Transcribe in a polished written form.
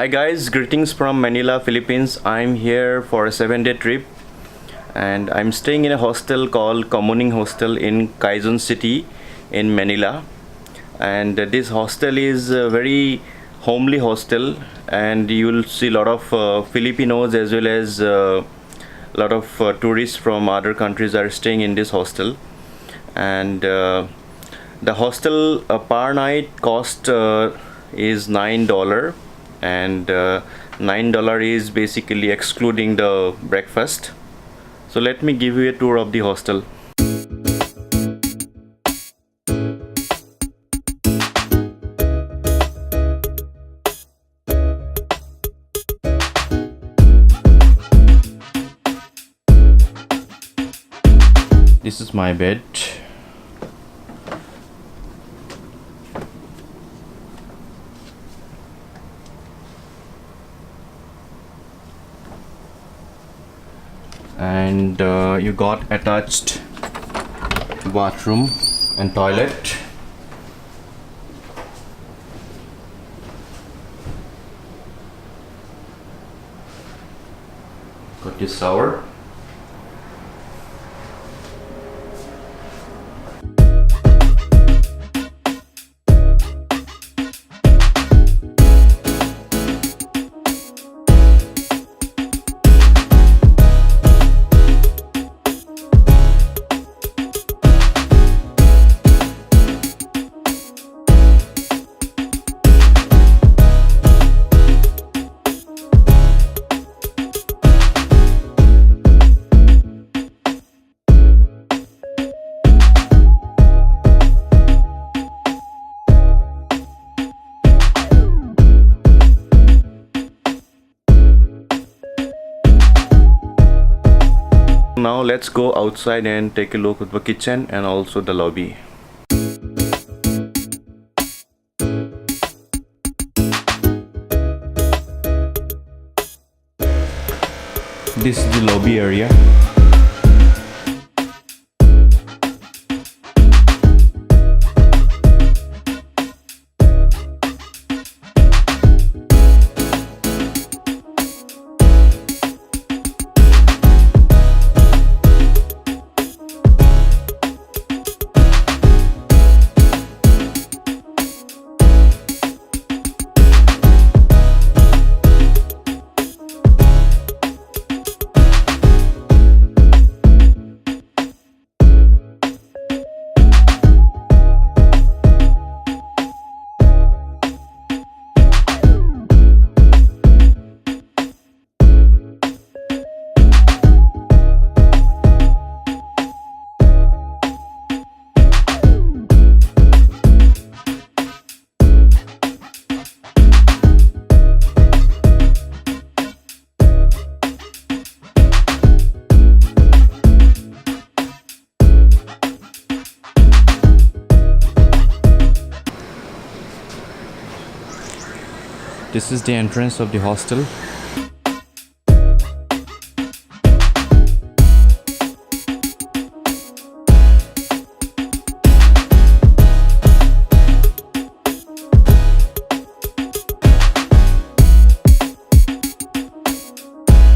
Hi guys, greetings from Manila, Philippines. I'm here for a 7-day trip and I'm staying in a hostel called Kamuning Hostel in Quezon City in Manila. And this hostel is a very homely hostel, and you'll see a lot of Filipinos as well as a lot of tourists from other countries are staying in this hostel. And the hostel per night cost is $9, and $9 is basically excluding the breakfast. So let me give you a tour of the hostel. This is my bed. And you got attached bathroom and toilet. Got your shower. Now let's go outside and take a look at the kitchen and also the lobby. This is the lobby area. This is the entrance of the hostel.